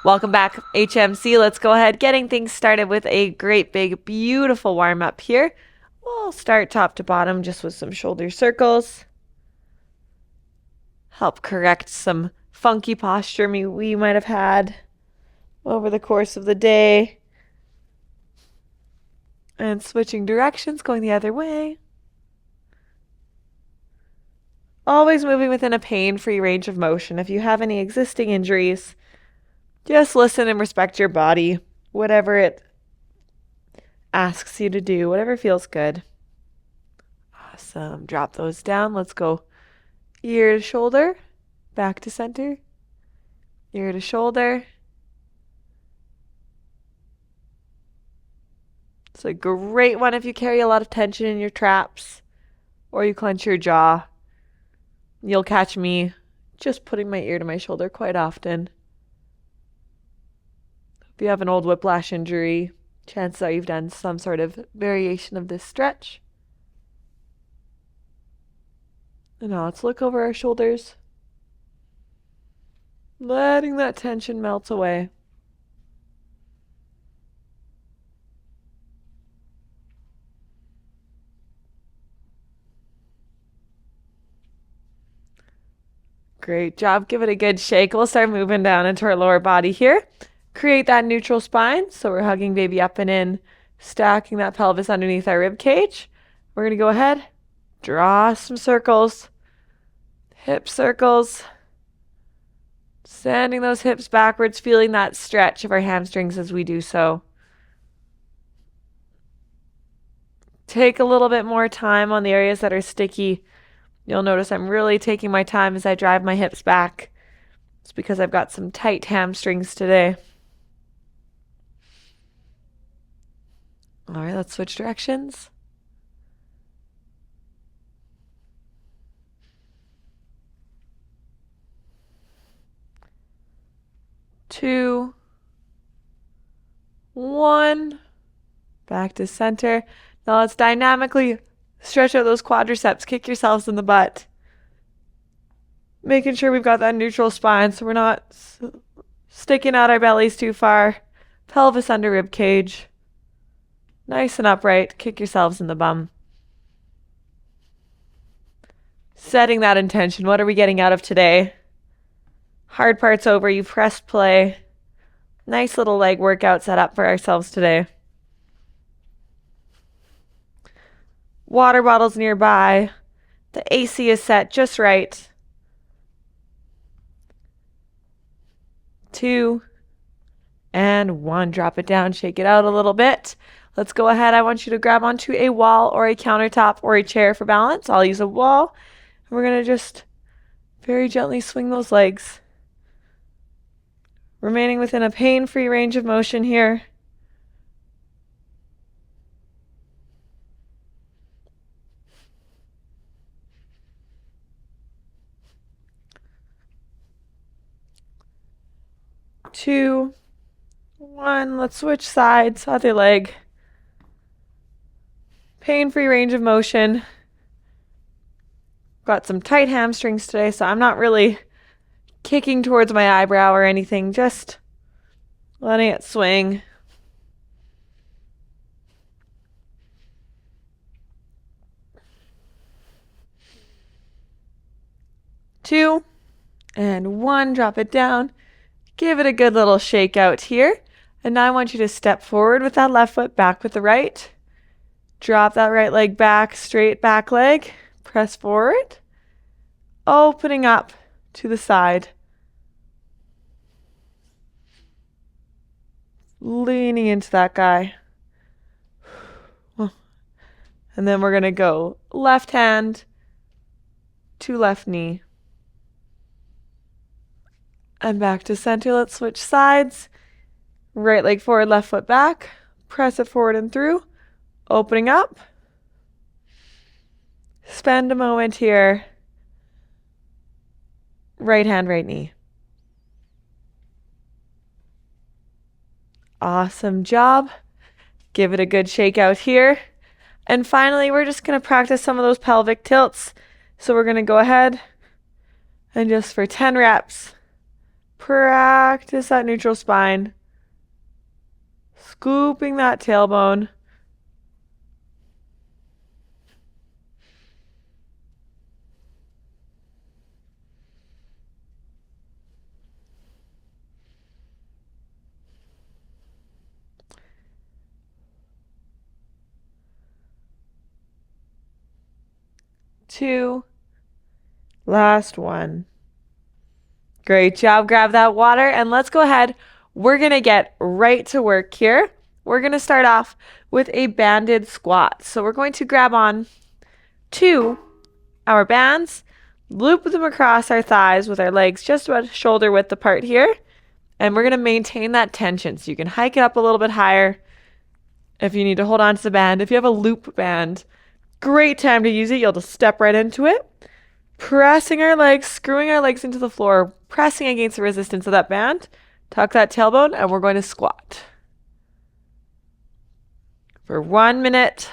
Welcome back, HMC. Let's go ahead getting things started with a great big beautiful warm up here. We'll start top to bottom just with some shoulder circles. Help correct some funky posture we might have had over the course of the day. And switching directions, going the other way. Always moving within a pain-free range of motion. If you have any existing injuries, just listen and respect your body, whatever it asks you to do, whatever feels good. Awesome. Drop those down. Let's go ear to shoulder, back to center, ear to shoulder. It's a great one if you carry a lot of tension in your traps or you clench your jaw. You'll catch me just putting my ear to my shoulder quite often. If you have an old whiplash injury, chances are you've done some sort of variation of this stretch. And now let's look over our shoulders, letting that tension melt away. Great job. Give it a good shake. We'll start moving down into our lower body here. Create that neutral spine. So we're hugging baby up and in, stacking that pelvis underneath our rib cage. We're going to go ahead, draw some circles, hip circles, sending those hips backwards, feeling that stretch of our hamstrings as we do so. Take a little bit more time on the areas that are sticky. You'll notice I'm really taking my time as I drive my hips back. It's because I've got some tight hamstrings today. All right, let's switch directions. Two, one, back to center. Now let's dynamically stretch out those quadriceps, kick yourselves in the butt. Making sure we've got that neutral spine so we're not sticking out our bellies too far. Pelvis under rib cage. Nice and upright. Kick yourselves in the bum. Setting that intention. What are we getting out of today? Hard part's over. You pressed play. Nice little leg workout set up for ourselves today. Water bottles nearby. The AC is set just right. 2 and 1. Drop it down, shake it out a little bit. Let's go ahead. I want you to grab onto a wall or a countertop or a chair for balance. I'll use a wall. And we're going to just very gently swing those legs. Remaining within a pain-free range of motion here. Two, one. Let's switch sides. Other leg. Pain-free range of motion. Got some tight hamstrings today, so I'm not really kicking towards my eyebrow or anything. Just letting it swing. Two and one. Drop it down. Give it a good little shake out here. And now I want you to step forward with that left foot, back with the right. Drop that right leg back, straight back leg. Press forward. Opening up to the side. Leaning into that guy. And then we're going to go left hand to left knee. And back to center. Let's switch sides. Right leg forward, left foot back. Press it forward and through. Opening up. Spend a moment here. Right hand, right knee. Awesome job. Give it a good shake out here. And finally, we're just going to practice some of those pelvic tilts. So we're going to go ahead and just for 10 reps, practice that neutral spine, scooping that tailbone. Two, last one. Great job. Grab that water and let's go ahead. We're going to get right to work here. We're going to start off with a banded squat. So we're going to grab on to our bands, loop them across our thighs with our legs just about shoulder width apart here. And we're going to maintain that tension. So you can hike it up a little bit higher if you need to hold on to the band. If you have a loop band, great time to use it. You'll just step right into it. Pressing our legs, screwing our legs into the floor, pressing against the resistance of that band. Tuck that tailbone, and we're going to squat. For 1 minute,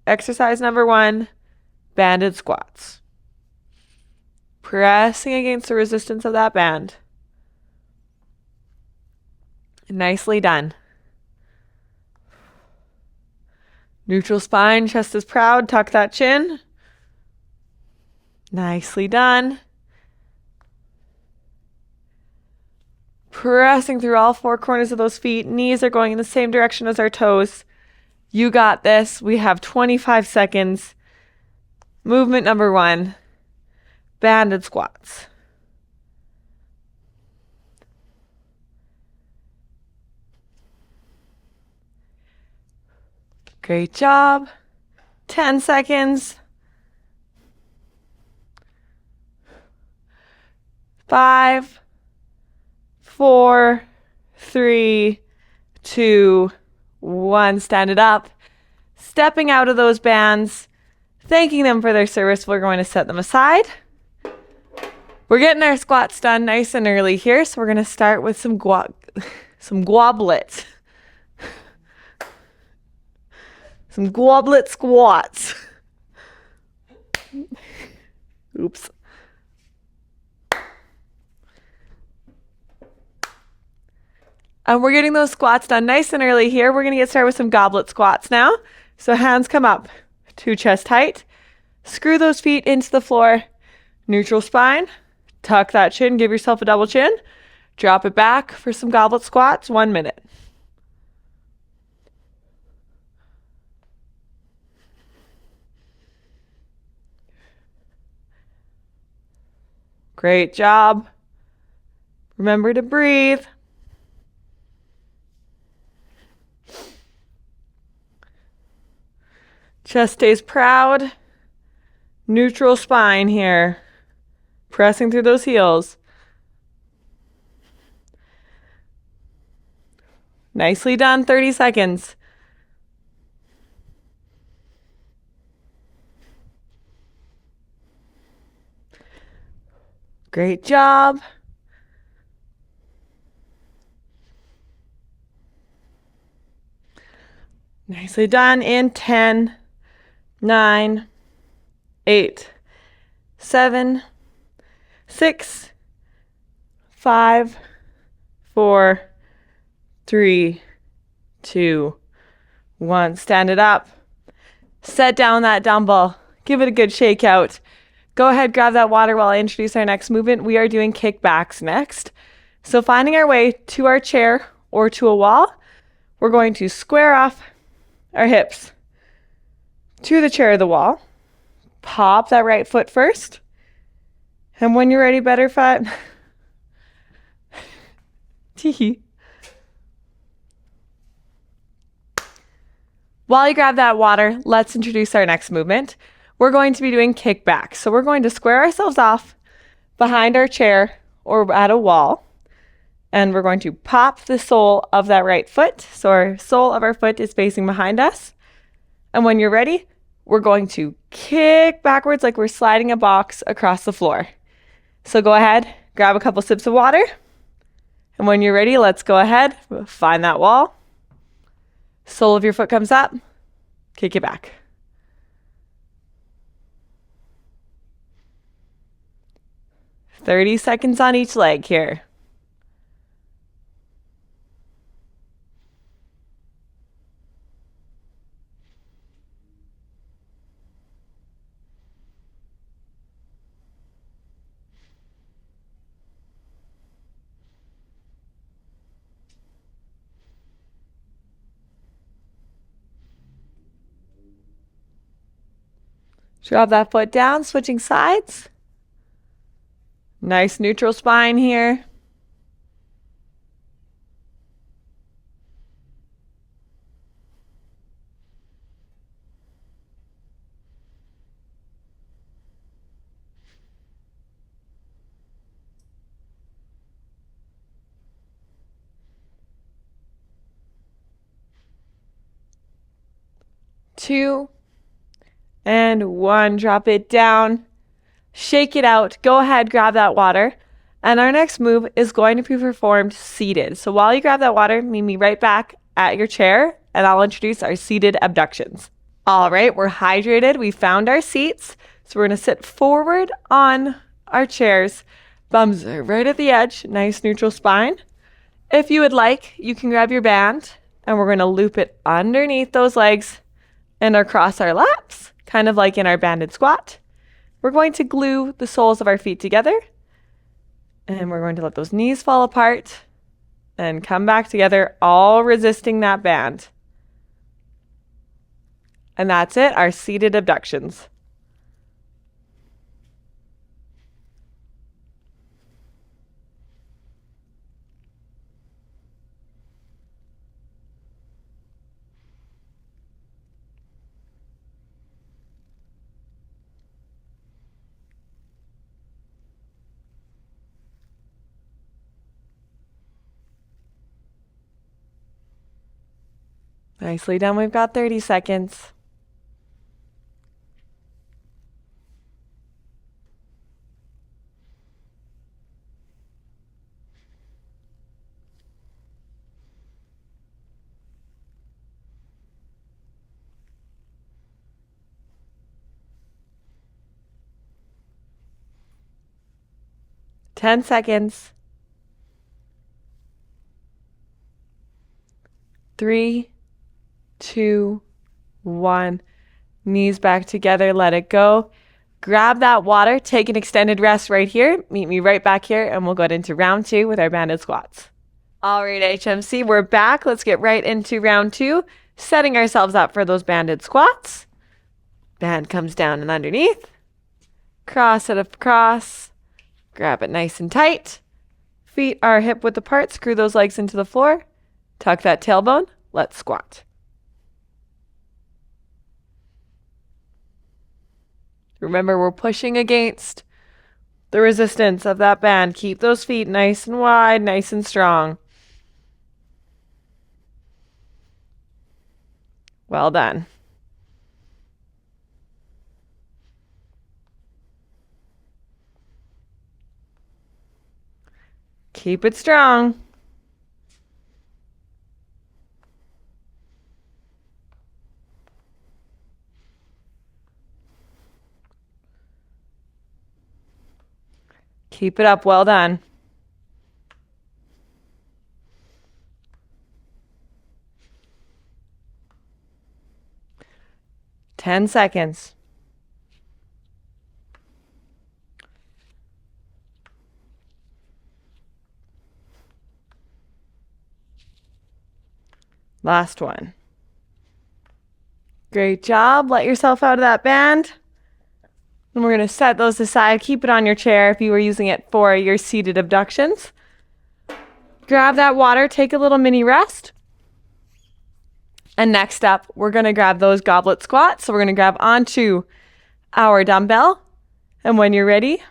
exercise number 1, banded squats. Pressing against the resistance of that band. Nicely done. Neutral spine, chest is proud, tuck that chin. Nicely done. Pressing through all 4 corners of those feet. Knees are going in the same direction as our toes. You got this. We have 25 seconds. Movement number 1, banded squats. Great job. 10 seconds. 5, 4, 3, 2, 1. Stand it up. Stepping out of those bands, thanking them for their service. We're going to set them aside. We're getting our squats done nice and early here, so we're going to start with some goblet. Some goblet squats. Oops. And we're getting those squats done nice and early here. We're going to get started with some goblet squats now. So hands come up to chest height. Screw those feet into the floor. Neutral spine. Tuck that chin. Give yourself a double chin. Drop it back for some goblet squats. 1 minute. Great job. Remember to breathe. Chest stays proud. Neutral spine here. Pressing through those heels. Nicely done. 30 seconds. Great job. Nicely done. In 10, 9, 8, 7, 6, 5, 4, 3, 2, 1. Stand it up. Set down that dumbbell. Give it a good shake out. Go ahead, grab that water while I introduce our next movement. We are doing kickbacks next. So finding our way to our chair or to a wall, we're going to square off our hips to the chair or the wall. Pop that right foot first. And when you're ready, butterfly. Tee. While you grab that water, let's introduce our next movement. We're going to be doing kickbacks. So we're going to square ourselves off behind our chair or at a wall. And we're going to pop the sole of that right foot. So our sole of our foot is facing behind us. And when you're ready, we're going to kick backwards like we're sliding a box across the floor. So go ahead, grab a couple sips of water. And when you're ready, let's go ahead, find that wall. Sole of your foot comes up, kick it back. 30 seconds on each leg here. Drop that foot down, switching sides. Nice neutral spine here. Two and one. Drop it down. Shake it out. Go ahead, grab that water. And our next move is going to be performed seated. So while you grab that water, meet me right back at your chair, and I'll introduce our seated abductions. All right, we're hydrated. We found our seats. So we're going to sit forward on our chairs. Bums are right at the edge. Nice neutral spine. If you would like, you can grab your band, and we're going to loop it underneath those legs and across our laps, kind of like in our banded squat. We're going to glue the soles of our feet together, and we're going to let those knees fall apart and come back together, all resisting that band. And that's it, our seated abductions. Nicely done. We've got 30 seconds. Ten seconds. 3, 2, 1. Knees back together, let it go. Grab that water, take an extended rest right here. Meet me right back here, and we'll go into round 2 with our banded squats. All right, HMC, we're back. Let's get right into round 2, setting ourselves up for those banded squats. Band comes down and underneath. Cross it across. Grab it nice and tight. Feet are hip width apart. Screw those legs into the floor. Tuck that tailbone. Let's squat. Remember, we're pushing against the resistance of that band. Keep those feet nice and wide, nice and strong. Well done. Keep it strong. Keep it up. Well done. Ten seconds. Last one. Great job. Let yourself out of that band. And we're going to set those aside. Keep it on your chair if you were using it for your seated abductions. Grab that water. Take a little mini rest. And next up, we're going to grab those goblet squats. So we're going to grab onto our dumbbell. And when you're ready,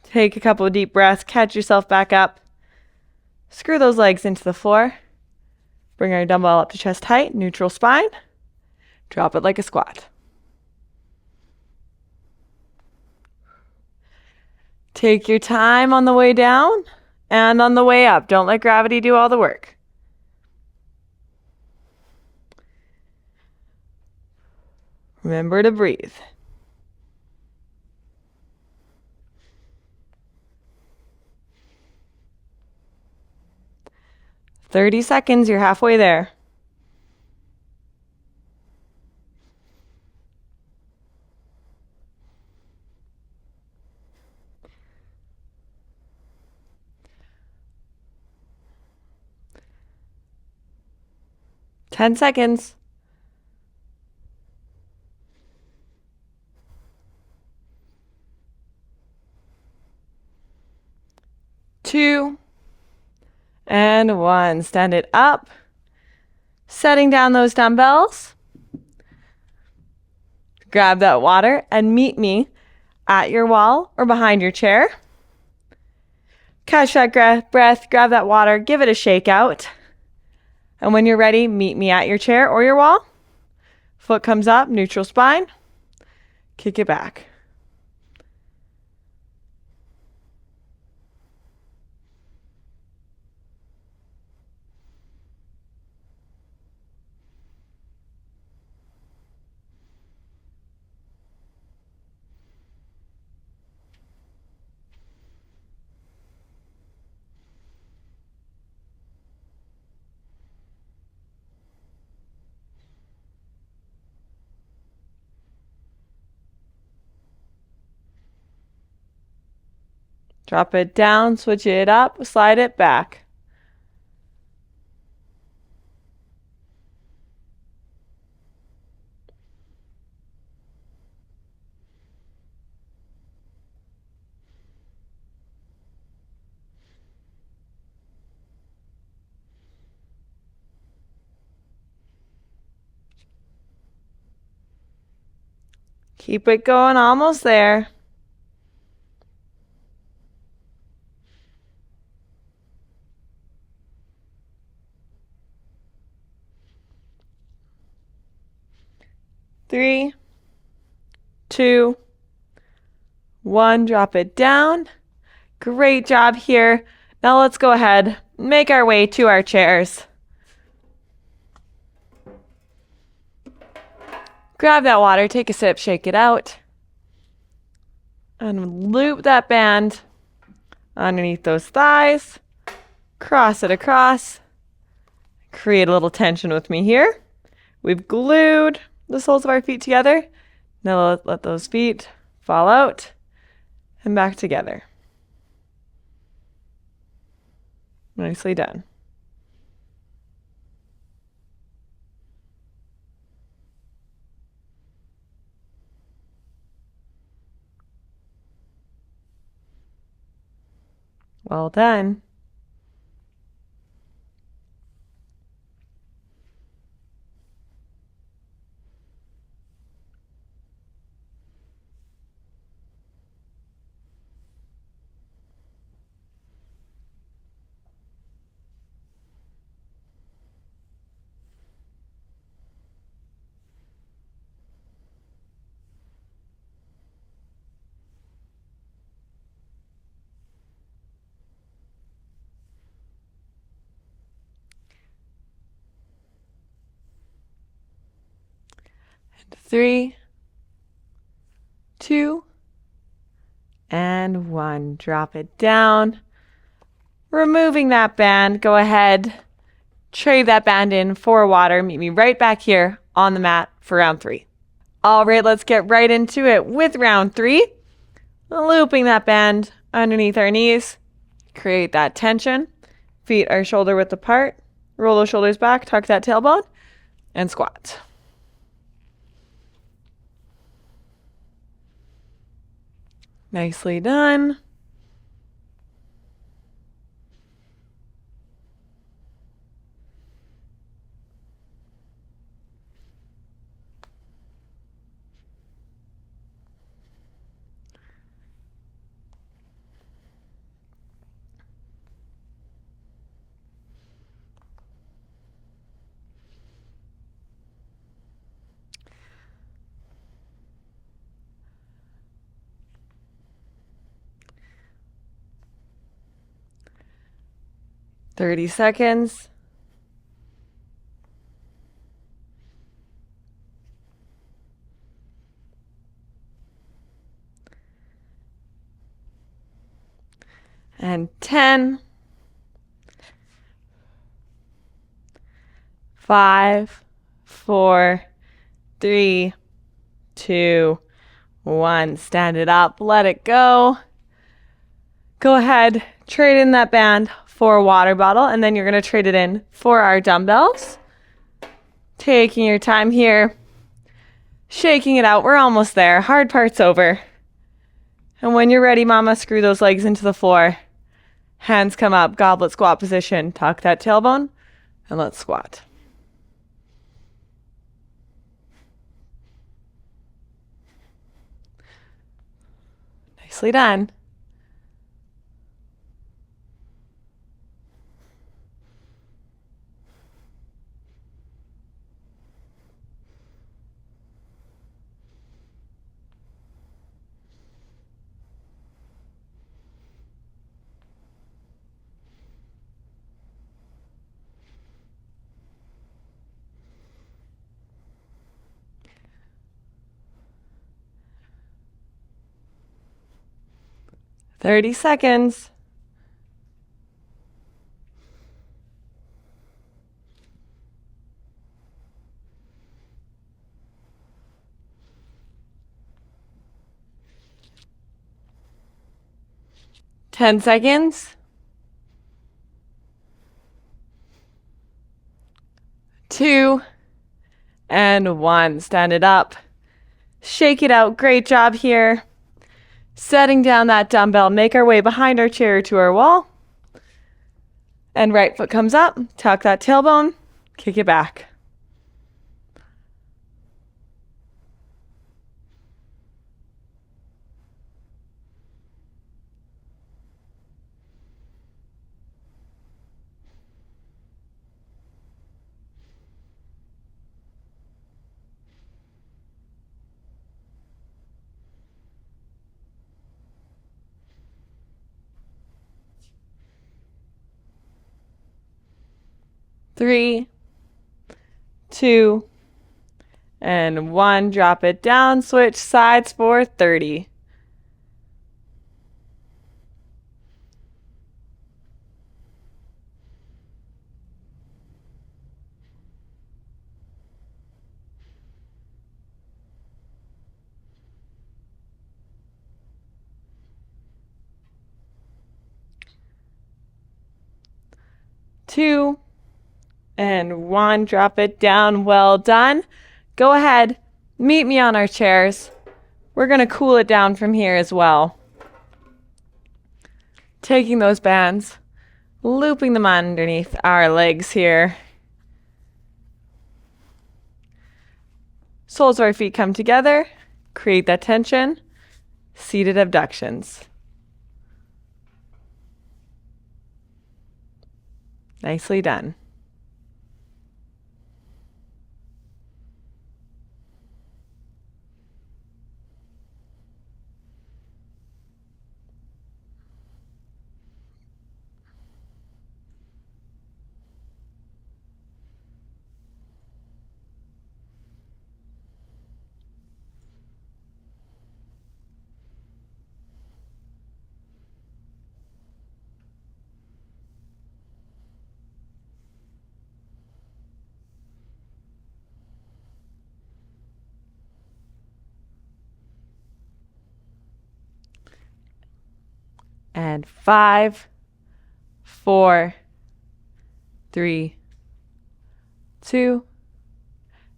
take a couple of deep breaths. Catch yourself back up. Screw those legs into the floor. Bring our dumbbell up to chest height, neutral spine. Drop it like a squat. Take your time on the way down and on the way up. Don't let gravity do all the work. Remember to breathe. 30 seconds, you're halfway there. Ten seconds. 2 and 1. Stand it up. Setting down those dumbbells. Grab that water and meet me at your wall or behind your chair. Catch that breath, grab that water, give it a shake out. And when you're ready, meet me at your chair or your wall. Foot comes up, neutral spine. Kick it back. Drop it down, switch it up, slide it back. Keep it going, almost there. Three, 2, 1, drop it down. Great job here. Now let's go ahead, make our way to our chairs. Grab that water, take a sip, shake it out. And loop that band underneath those thighs. Cross it across. Create a little tension with me here. We've glued the soles of our feet together. Now let those feet fall out and back together. Nicely done. Well done. And 3, 2, and 1. Drop it down. Removing that band, go ahead, trade that band in for water. Meet me right back here on the mat for round 3. All right, let's get right into it with round 3. Looping that band underneath our knees. Create that tension. Feet are shoulder width apart. Roll those shoulders back, tuck that tailbone, and squat. Nicely done. Thirty seconds. And 10, 5, 4, 3, 2, 1. Stand it up. Let it go. Go ahead. Trade in that band for a water bottle, and then you're going to trade it in for our dumbbells. Taking your time here. Shaking it out. We're almost there. Hard part's over. And when you're ready, mama, screw those legs into the floor. Hands come up, goblet squat position. Tuck that tailbone, and let's squat. Nicely done. "30 seconds. "10 seconds. 2 and 1. Stand it up. Shake it out. Great job here. Setting down that dumbbell. Make our way behind our chair to our wall. And right foot comes up. Tuck that tailbone. Kick it back. Three, 2, and 1. Drop it down. Switch sides for 30. Two and 1. Drop it down. Well done. Go ahead. Meet me on our chairs. We're going to cool it down from here as well. Taking those bands, looping them underneath our legs here. Soles of our feet come together. Create that tension. Seated abductions. Nicely done. And 5, 4, 3, 2,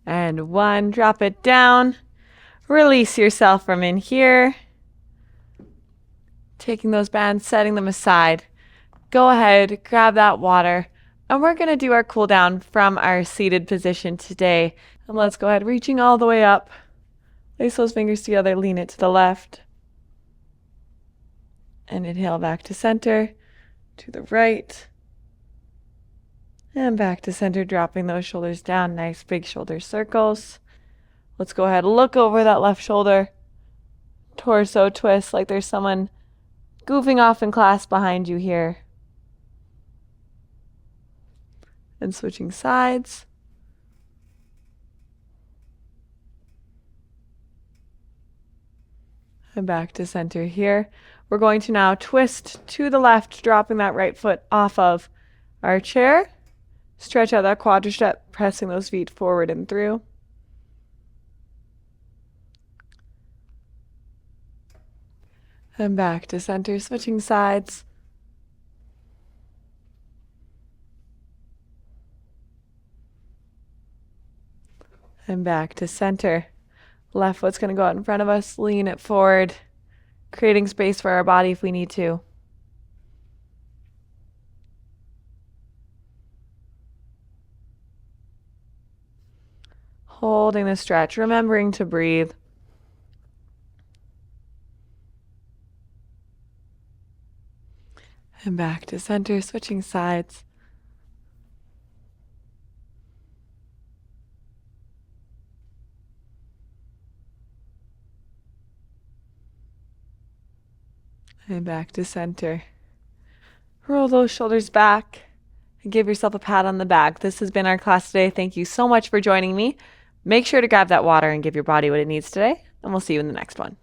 and 1. Drop it down. Release yourself from in here. Taking those bands, setting them aside. Go ahead, grab that water, and we're going to do our cool down from our seated position today. And let's go ahead, reaching all the way up. Place those fingers together, lean it to the left. And inhale back to center, to the right. And back to center, dropping those shoulders down. Nice big shoulder circles. Let's go ahead, look over that left shoulder. Torso twist like there's someone goofing off in class behind you here. And switching sides. And back to center here. We're going to now twist to the left, dropping that right foot off of our chair. Stretch out that quadricep, pressing those feet forward and through. And back to center, switching sides. And back to center. Left foot's going to go out in front of us, lean it forward, creating space for our body if we need to. Holding the stretch, remembering to breathe. And back to center, switching sides. And back to center. Roll those shoulders back and give yourself a pat on the back. This has been our class today. Thank you so much for joining me. Make sure to grab that water and give your body what it needs today, and we'll see you in the next one.